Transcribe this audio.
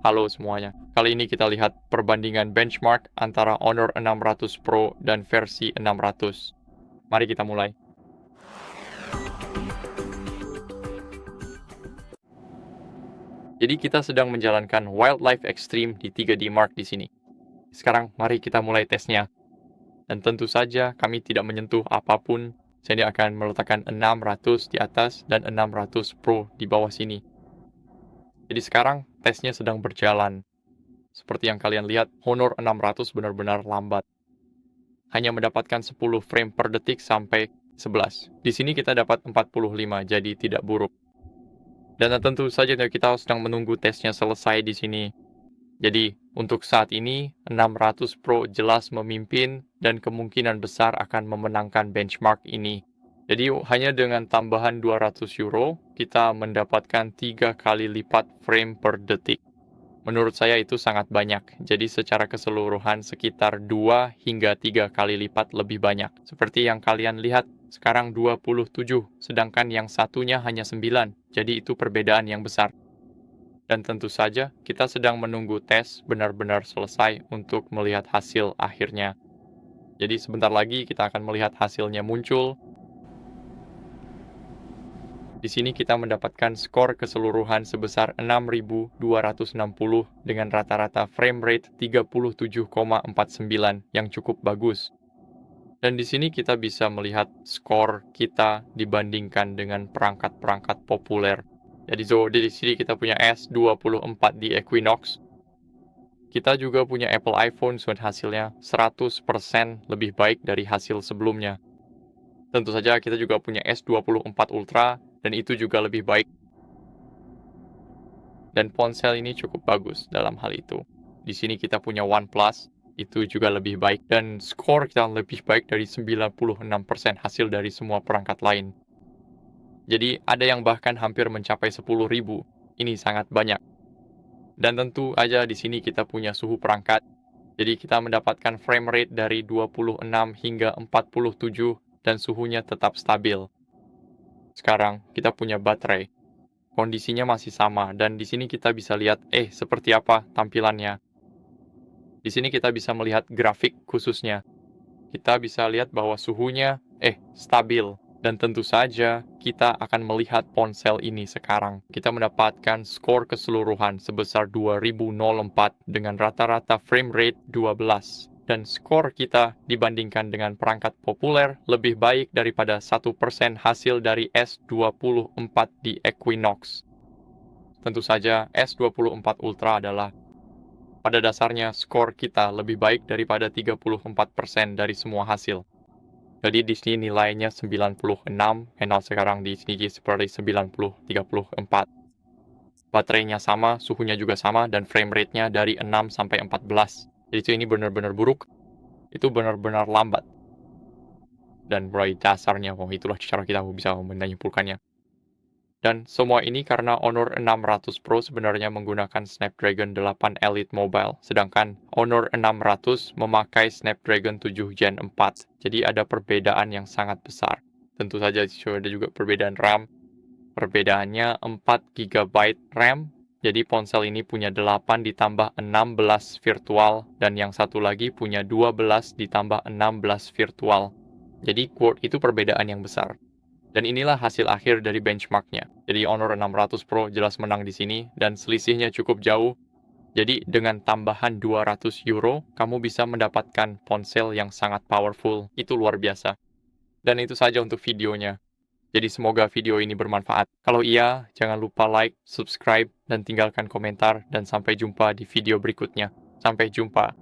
Halo semuanya. Kali ini kita lihat perbandingan benchmark antara Honor 600 Pro dan versi 600. Mari kita mulai. Jadi kita sedang menjalankan Wildlife Extreme di 3D Mark di sini. Sekarang mari kita mulai tesnya. Dan tentu saja kami tidak menyentuh apapun. Saya akan meletakkan 600 di atas dan 600 Pro di bawah sini. Jadi sekarang tesnya sedang berjalan. Seperti yang kalian lihat, Honor 600 benar-benar lambat. Hanya mendapatkan 10 frame per detik sampai 11. Di sini kita dapat 45, jadi tidak buruk. Dan tentu saja kita sedang menunggu tesnya selesai di sini. Jadi, untuk saat ini, 600 Pro jelas memimpin dan kemungkinan besar akan memenangkan benchmark ini. Jadi, hanya dengan tambahan 200 euro, kita mendapatkan 3 kali lipat frame per detik. Menurut saya itu sangat banyak, jadi secara keseluruhan sekitar 2 hingga 3 kali lipat lebih banyak. Seperti yang kalian lihat, sekarang 27, sedangkan yang satunya hanya 9, jadi itu perbedaan yang besar. Dan tentu saja, kita sedang menunggu tes benar-benar selesai untuk melihat hasil akhirnya. Jadi sebentar lagi kita akan melihat hasilnya muncul. Di sini kita mendapatkan skor keseluruhan sebesar 6.260 dengan rata-rata frame rate 37,49 yang cukup bagus. Dan di sini kita bisa melihat skor kita dibandingkan dengan perangkat-perangkat populer. Jadi di sini kita punya S24 di Equinox. Kita juga punya Apple iPhone, dan hasilnya 100% lebih baik dari hasil sebelumnya. Tentu saja kita juga punya S24 Ultra, dan itu juga lebih baik. Dan ponsel ini cukup bagus dalam hal itu. Di sini kita punya OnePlus, itu juga lebih baik. Dan skor kita lebih baik dari 96% hasil dari semua perangkat lain. Jadi ada yang bahkan hampir mencapai 10.000. Ini sangat banyak. Dan tentu aja di sini kita punya suhu perangkat. Jadi kita mendapatkan frame rate dari 26 hingga 47 dan suhunya tetap stabil. Sekarang kita punya baterai. Kondisinya masih sama dan di sini kita bisa lihat seperti apa tampilannya. Di sini kita bisa melihat grafik khususnya. Kita bisa lihat bahwa suhunya stabil. Dan tentu saja kita akan melihat ponsel ini sekarang. Kita mendapatkan skor keseluruhan sebesar 2004 dengan rata-rata frame rate 12. Dan skor kita dibandingkan dengan perangkat populer lebih baik daripada 1% hasil dari S24 di Equinox. Tentu saja S24 Ultra adalah pada dasarnya skor kita lebih baik daripada 34% dari semua hasil. Jadi di sini nilainya 96, sekarang di sini seperti 34. Baterainya sama, suhunya juga sama, dan frame rate-nya dari 6 sampai 14. Jadi ini benar-benar buruk, itu benar-benar lambat. Dan mulai dasarnya, itulah cara kita bisa menyimpulkannya. Dan semua ini karena Honor 600 Pro sebenarnya menggunakan Snapdragon 8 Elite Mobile, sedangkan Honor 600 memakai Snapdragon 7 Gen 4. Jadi ada perbedaan yang sangat besar. Tentu saja ada juga perbedaan RAM. Perbedaannya 4 GB RAM, jadi ponsel ini punya 8 ditambah 16 virtual, dan yang satu lagi punya 12 ditambah 16 virtual. Jadi itu perbedaan yang besar. Dan inilah hasil akhir dari benchmarknya. Jadi Honor 600 Pro jelas menang di sini dan selisihnya cukup jauh. Jadi dengan tambahan 200 euro, kamu bisa mendapatkan ponsel yang sangat powerful. Itu luar biasa. Dan itu saja untuk videonya. Jadi semoga video ini bermanfaat. Kalau iya, jangan lupa like, subscribe, dan tinggalkan komentar. Dan sampai jumpa di video berikutnya. Sampai jumpa.